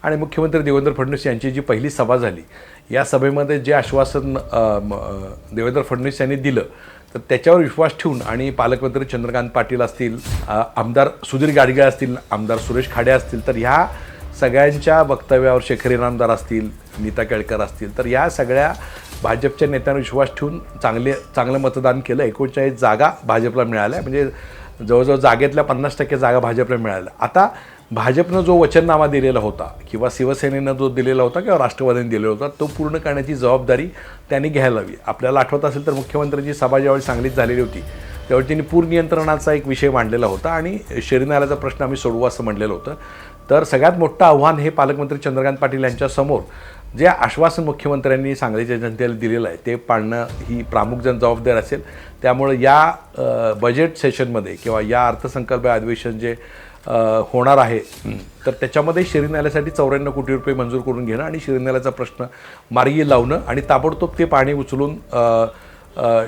आणि मुख्यमंत्री देवेंद्र फडणवीस यांची जी पहिली सभा झाली, या सभेमध्ये जे आश्वासन देवेंद्र फडणवीस यांनी दिलं तर त्याच्यावर विश्वास ठेवून आणि पालकमंत्री चंद्रकांत पाटील असतील, आमदार सुधीर गाडगीळ असतील, आमदार सुरेश खाडे असतील, तर ह्या सगळ्यांच्या वक्तव्यावर शेखर इनामदार असतील, नीता केळकर असतील, तर या सगळ्या भाजपच्या नेत्यांवर विश्वास ठेवून चांगलं मतदान केलं. 39 जागा भाजपला मिळाल्या, म्हणजे जवळजवळ जागेतल्या 50% जागा भाजपला मिळाल्या. आता भाजपनं जो वचननामा दिलेला होता किंवा शिवसेनेनं जो दिलेला होता किंवा राष्ट्रवादीने दिलेला होता तो पूर्ण करण्याची जबाबदारी त्यांनी घ्यायला हवी. आपल्याला आठवत असेल तर मुख्यमंत्र्यांची सभा ज्यावेळी सांगलीत झालेली होती त्यावेळी त्यांनी पूर नियंत्रणाचा एक विषय मांडलेला होता आणि शहरी नाल्याचा प्रश्न आम्ही सोडवू असं म्हणलेलं होतं. तर सगळ्यात मोठं आव्हान हे पालकमंत्री चंद्रकांत पाटील यांच्यासमोर जे आश्वासन मुख्यमंत्र्यांनी सांगलीच्या जनतेला दिलेलं आहे ते पाळणं ही प्रामुख्याने जबाबदार असेल. त्यामुळे या बजेट सेशनमध्ये किंवा या अर्थसंकल्प अधिवेशन जे होणार आहे तर त्याच्यामध्ये शहरी नाल्यासाठी 94 कोटी रुपये मंजूर करून घेणं आणि शहरी नाल्याचा प्रश्न मार्गी लावणं आणि ताबडतोब ते पाणी उचलून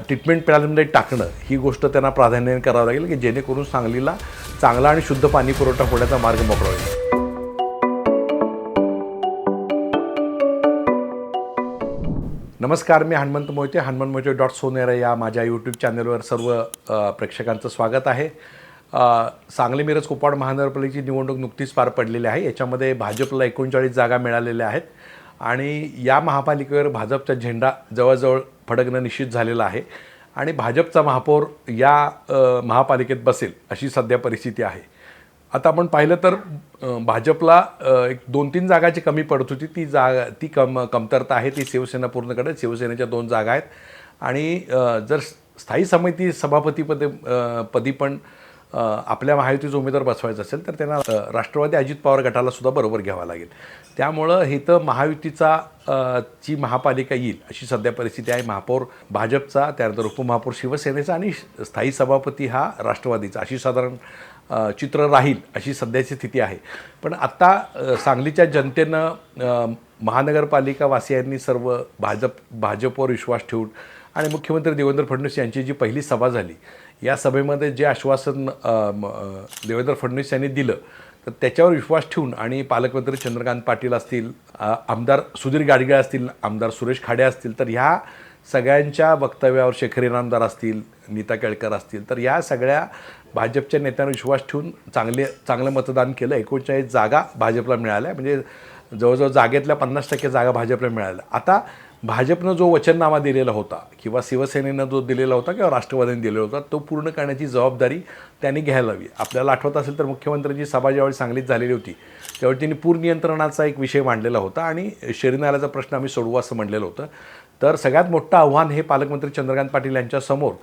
ट्रीटमेंट प्लॅनमध्ये टाकणं ही गोष्ट त्यांना प्राधान्याने करावं लागेल की जेणेकरून सांगलीला चांगला आणि शुद्ध पाणी पुरवठा होण्याचा मार्ग मोकळा होईल. नमस्कार, मी हनुमंत मोहिते, हनुमंतमोहिते.सोनेरा या माझ्या यूट्यूब चॅनलवर सर्व प्रेक्षकांचं स्वागत आहे. सांगली मिरज कुपवाड महानगरपालिकेची निवडणूक नुकतीच पार पडलेली आहे. याच्यामध्ये भाजपला 39 जागा मिळालेल्या आहेत आणि या महापालिकेवर भाजपचा झेंडा जवळजवळ फडकणं निश्चित झालेलं आहे आणि भाजपचा महापौर या महापालिकेत बसेल अशी सध्या परिस्थिती आहे. आता आपण पाहिलं तर भाजपला एक 2-3 जागाची कमी पडत होती, ती कमतरता आहे, ती शिवसेना पूर्ण करेल. शिवसेनेच्या 2 जागा आहेत आणि जर स्थायी समिती सभापतीपदी पण आपल्या महायुतीचा उमेदवार बसवायचा असेल तर त्यांना राष्ट्रवादी अजित पवार गटाला सुद्धा बरोबर घ्यावा लागेल. त्यामुळं हे तर महायुतीचा ची महापालिका येईल अशी सध्या परिस्थिती आहे. महापौर भाजपचा, त्यानंतर उपमहापौर शिवसेनेचा आणि स्थायी सभापती हा राष्ट्रवादीचा, अशी साधारण चित्र राहील अशी सध्याची स्थिती आहे. पण आत्ता सांगलीच्या जनतेनं महानगरपालिका वासियांनी सर्व भाजपवर विश्वास ठेवून आणि मुख्यमंत्री देवेंद्र फडणवीस यांची जी पहिली सभा झाली, या सभेमध्ये जे आश्वासन देवेंद्र फडणवीस यांनी दिलं तर त्याच्यावर विश्वास ठेवून आणि पालकमंत्री चंद्रकांत पाटील असतील, आमदार सुधीर गाडगीळ असतील, आमदार सुरेश खाडे असतील, तर ह्या सगळ्यांच्या वक्तव्यावर शेखर इनामदार असतील, नीता केळकर असतील, तर या सगळ्या भाजपच्या नेत्यांवर विश्वास ठेवून चांगलं मतदान केलं. 39 जागा भाजपला मिळाल्या, म्हणजे जवळजवळ जागेतल्या 50% जागा भाजपला मिळाल्या. आता भाजपनं जो वचननामा दिलेला होता किंवा शिवसेनेनं जो दिलेला होता किंवा राष्ट्रवादीने दिलेला होता तो पूर्ण करण्याची जबाबदारी त्यांनी घ्यायला हवी. आपल्याला आठवत असेल तर मुख्यमंत्र्यांची सभा ज्यावेळी सांगलीत झालेली होती त्यावेळी त्यांनी पूर नियंत्रणाचा एक विषय मांडलेला होता आणि शहरी नाल्याचा प्रश्न आम्ही सोडवू असं म्हणलेलं होतं. तर सगळ्यात मोठं आव्हान हे पालकमंत्री चंद्रकांत पाटील यांच्यासमोर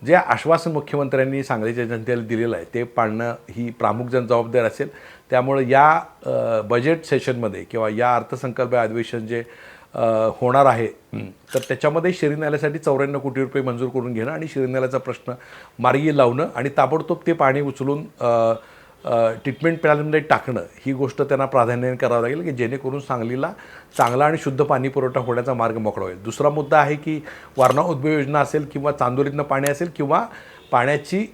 जे आश्वासन मुख्यमंत्र्यांनी सांगलीच्या जनतेला दिलेलं आहे ते पाळणं ही प्रामुख्याने जबाबदार असेल. त्यामुळे या बजेट सेशनमध्ये किंवा या अर्थसंकल्प अधिवेशन जे होणार आहे तर त्याच्यामध्ये शहरी नाल्यासाठी 94 कोटी रुपये मंजूर करून घेणं आणि शहरी नाल्याचा प्रश्न मार्गी लावणं आणि ताबडतोब ते पाणी उचलून ट्रीटमेंट प्लॅनमध्ये टाकणं ही गोष्ट त्यांना प्राधान्याने करावं लागेल की जेणेकरून सांगलीला चांगला आणि शुद्ध पाणी पुरवठा होण्याचा मार्ग मोकळा होईल. दुसरा मुद्दा आहे की वारणा उद्भव योजना असेल किंवा चांदोलीतनं पाणी असेल किंवा पाण्याची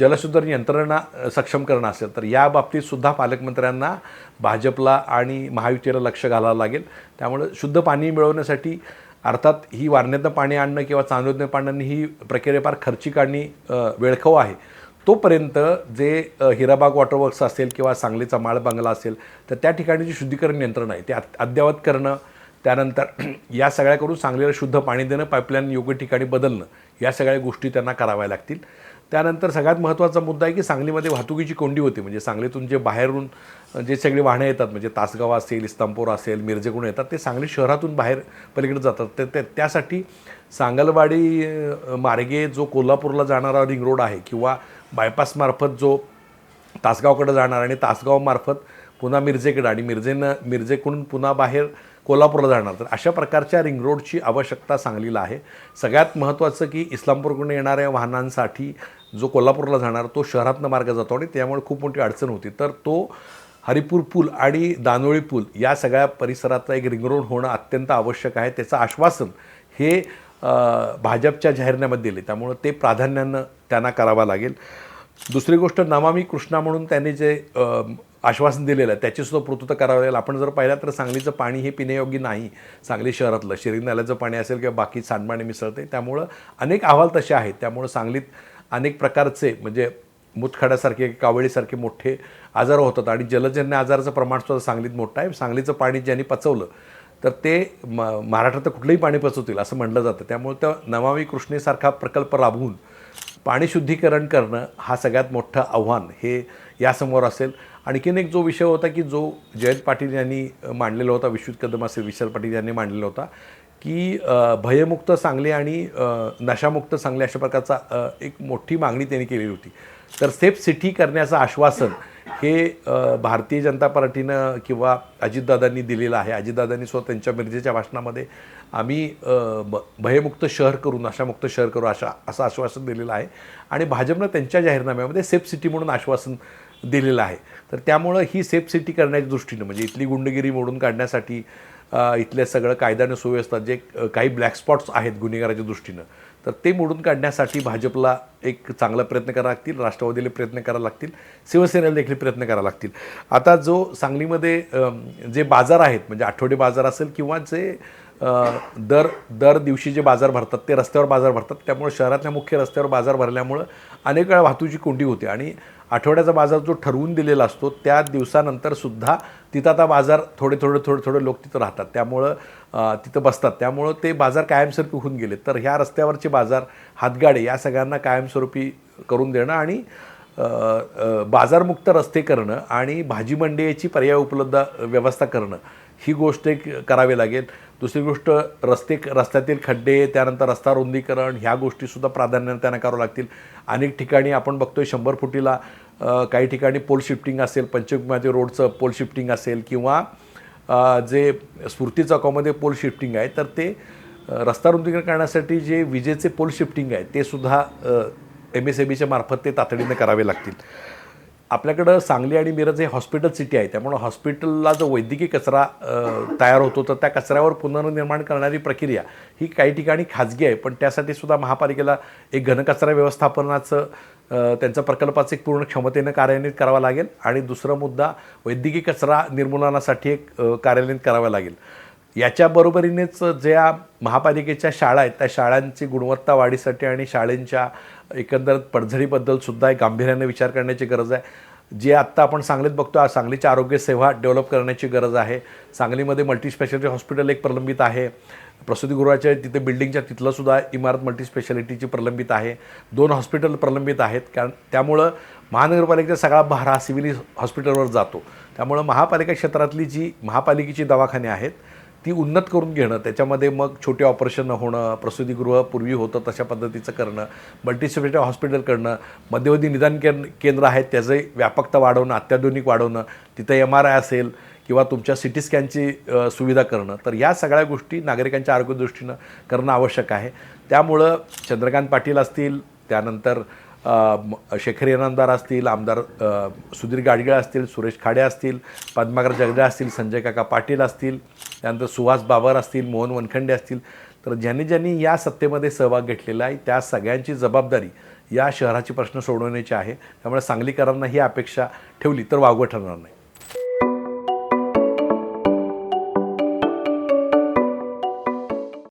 जलशुद्धीकरण यंत्रणा सक्षम करणं असेल, तर या बाबतीतसुद्धा पालकमंत्र्यांना भाजपला आणि महायुतीला लक्ष घालावं लागेल. त्यामुळे शुद्ध पाणी मिळवण्यासाठी अर्थात ही वारण्यातनं पाणी आणणं किंवा चांदोलीतनं पाणी आणणं ही प्रक्रिया फार खर्चिक आणि वेळखाऊ आहे. तोपर्यंत जे हिराबाग वॉटर वर्क्स असेल किंवा सांगलीचा माळ बंगला असेल तर त्या ठिकाणी जी शुद्धीकरण यंत्रणा आहे ते अद्ययावत करणं, त्यानंतर या सगळ्या करून सांगलीला शुद्ध पाणी देणं, पाईपलाईन योग्य ठिकाणी बदलणं, या सगळ्या गोष्टी त्यांना कराव्या लागतील. त्यानंतर सगळ्यात महत्त्वाचा मुद्दा आहे की सांगलीमध्ये वाहतुकीची कोंडी होती, म्हणजे सांगलीतून जे बाहेरून जे सगळी वाहनं येतात, म्हणजे तासगाव असेल, इस्लामपूर असेल, मिरजेकडून येतात, ते सांगली शहरातून बाहेर पलीकडे जातात. त्यासाठी सांगलवाडी मार्गे जो कोल्हापूरला जाणारा रिंग रोड आहे किंवा बायपासमार्फत जो तासगावकडे जाणार आणि तासगावमार्फत पुन्हा मिरजेकडे आणि मिरजेकडून पुन्हा बाहेर कोल्हापूरला जाणार, तर अशा प्रकारच्या रिंग रोडची आवश्यकता सांगलीला आहे. सगळ्यात महत्त्वाचं की इस्लामपूरकडून येणाऱ्या वाहनांसाठी जो कोल्हापूरला जाणार तो शहरातनं मार्ग जातो आणि त्यामुळे खूप मोठी अडचण होती. तर तो हरिपूर पूल आणि दानोळी पूल या सगळ्या परिसराचा एक रिंग रोड होणं अत्यंत आवश्यक आहे. त्याचं आश्वासन हे भाजपच्या जाहीरनाम्यात दिले, त्यामुळं ते प्राधान्यानं त्यांना करावं लागेल. दुसरी गोष्ट, नमामि कृष्णा म्हणून त्यांनी जे आश्वासन दिलेलं आहे त्याचीसुद्धा पूर्तता करावी लागेल. आपण जर पाहिलं तर सांगलीचं पाणी हे पिण्यायोग्य नाही. सांगली शहरातलं शिरीन नाल्याचं पाणी असेल किंवा बाकी सांडपाणी मिसळते, त्यामुळं अनेक अहवाल तसे आहेत. त्यामुळं सांगलीत अनेक प्रकारचे म्हणजे मुतखड्यासारखे कावळीसारखे मोठे आजार होतात आणि जलजन्य आजाराचं प्रमाणसुद्धा सांगलीत मोठं आहे. सांगलीचं पाणी ज्यांनी पचवलं तर ते महाराष्ट्रात कुठलंही पाणी पचवतील असं म्हटलं जातं. त्यामुळे त्या नमामि कृष्णेसारखा प्रकल्प राबवून पाणी शुद्धीकरण करणं हा सगळ्यात मोठं आव्हान हे यासमोर असेल. आणखीन एक जो विषय होता की जो जयंत पाटील यांनी मांडलेला होता, विश्वजित कदम असेल, विशाल पाटील यांनी मांडलेला होता की भयमुक्त सांगली आणि नशामुक्त सांगली अशा प्रकारचा एक मोठी मागणी त्यांनी केलेली होती. तर सेफ सिटी करण्याचं आश्वासन हे भारतीय जनता पार्टीनं किंवा अजितदादांनी दिलेलं आहे. अजितदादांनी स्वतः त्यांच्या मिरजेच्या भाषणामध्ये आम्ही भयमुक्त शहर करू, नशामुक्त शहर करू असं आश्वासन दिलेलं आहे आणि भाजपनं त्यांच्या जाहीरनाम्यामध्ये सेफ सिटी म्हणून आश्वासन दिलेलं आहे. तर त्यामुळं ही सेफ सिटी करण्याच्या दृष्टीनं म्हणजे इथली गुंडगिरी मोडून काढण्यासाठी इथले सगळं कायदा आणि सुव्यवस्था जे काही ब्लॅक स्पॉट्स आहेत गुन्हेगाराच्या दृष्टीनं तर ते मोडून काढण्यासाठी भाजपला एक चांगला प्रयत्न करावे लागतील, राष्ट्रवादीला प्रयत्न करावे लागतील, शिवसेनेला देखील प्रयत्न करावे लागतील. आता जो सांगलीमध्ये जे बाजार आहेत म्हणजे आठवडे बाजार असेल किंवा जे दर दिवशी जे बाजार भरतात ते रस्त्यावर बाजार भरतात, त्यामुळे शहरातल्या मुख्य रस्त्यावर बाजार भरल्यामुळं अनेक वेळा वाहतुकीची कोंडी होते आणि आठवड्याचा बाजार जो ठरवून दिलेला असतो त्या दिवसानंतरसुद्धा तिथं आता बाजार थोडे लोक तिथं राहतात, त्यामुळं तिथं बसतात, त्यामुळं ते बाजार कायमस्वरूपी होऊन गेले. तर ह्या रस्त्यावरचे बाजार, हातगाडे या सगळ्यांना कायमस्वरूपी करून देणं आणि बाजारमुक्त रस्ते करणं आणि भाजी मंडईची पर्याय उपलब्ध व्यवस्था करणं ही गोष्ट एक करावी लागेल. दुसरी गोष्ट रस्त्यातील खड्डे, त्यानंतर रस्ता रुंदीकरण ह्या गोष्टीसुद्धा प्राधान्याने त्यांना करावं लागतील. अनेक ठिकाणी आपण बघतोय 100 फुटीला काही ठिकाणी पोल शिफ्टिंग असेल, पंचकुमाती रोडचं पोल शिफ्टिंग असेल किंवा जे स्फूर्ती चौकामध्ये पोल शिफ्टिंग आहे तर ते रस्ता रुंदीकरण करण्यासाठी जे विजेचे पोल शिफ्टिंग आहे ते सुद्धा MSABच्या मार्फत ते तातडीने करावे लागतील. आपल्याकडं सांगली आणि मिरज हे हॉस्पिटल सिटी आहे, त्यामुळे हॉस्पिटलला जो वैद्यकीय कचरा तयार होतो तर त्या कचऱ्यावर पुनर्निर्माण करणारी प्रक्रिया ही काही ठिकाणी खाजगी आहे, पण त्यासाठी सुद्धा महापालिकेला एक घनकचरा व्यवस्थापनाचं त्यांचं प्रकल्पाचं एक पूर्ण क्षमतेनं कार्यान्वित करावं लागेल. आणि दुसरा मुद्दा वैद्यकीय कचरा निर्मूलनासाठी एक कार्यान्वित करावं लागेल. याच्याबरोबरीनेच ज्या महापालिकेच्या शाळा आहेत त्या शाळांची गुणवत्ता वाढीसाठी आणि शाळेंच्या एकंदर पडझडीबद्दलसुद्धा एक गांभीर्याने विचार करण्याची गरज आहे. जे आत्ता आपण सांगलीत बघतो, सांगलीची आरोग्यसेवा डेव्हलप करण्याची गरज आहे. सांगलीमध्ये मल्टीस्पेशालिटी हॉस्पिटल एक प्रलंबित आहे, प्रसूतीगृहाच्या तिथे बिल्डिंगच्या तिथलंसुद्धा इमारत मल्टीस्पेशालिटीची प्रलंबित आहे. 2 हॉस्पिटल प्रलंबित आहेत, कारण त्यामुळं महानगरपालिकेचा सगळा भार हा सिव्हिल हॉस्पिटलवर जातो. त्यामुळं महापालिका क्षेत्रातली जी महापालिकेची दवाखाने आहेत ती उन्नत करून घेणं, त्याच्यामध्ये मग छोटे ऑपरेशन होणं, प्रसूतीगृह पूर्वी होतं तशा पद्धतीचं करणं, मल्टीस्पेशालिटी हॉस्पिटल करणं, मध्यवर्ती निदान केंद्र आहेत त्याचे व्यापकता वाढवणं, अत्याधुनिक वाढवणं, तिथं MRI असेल किंवा तुमच्या CT स्कॅनची सुविधा करणं, तर या सगळ्या गोष्टी नागरिकांच्या आरोग्यदृष्टीनं करणं आवश्यक आहे. त्यामुळं चंद्रकांत पाटील असतील, त्यानंतर शेखर इनामदार असतील, आमदार सुधीर गाडगीळ असतील, सुरेश खाडे असतील, पद्माकर जगदाळे असतील, संजय काका पाटील असतील, त्यानंतर सुहास बाबर असतील, मोहन वनखंडे असतील, तर ज्यांनी या सत्तेमध्ये सहभाग घेतलेला आहे त्या सगळ्यांची जबाबदारी या शहराचे प्रश्न सोडवण्याची आहे. त्यामुळे सांगलीकरांना ही अपेक्षा ठेवली तर वावगं ठरणार नाही.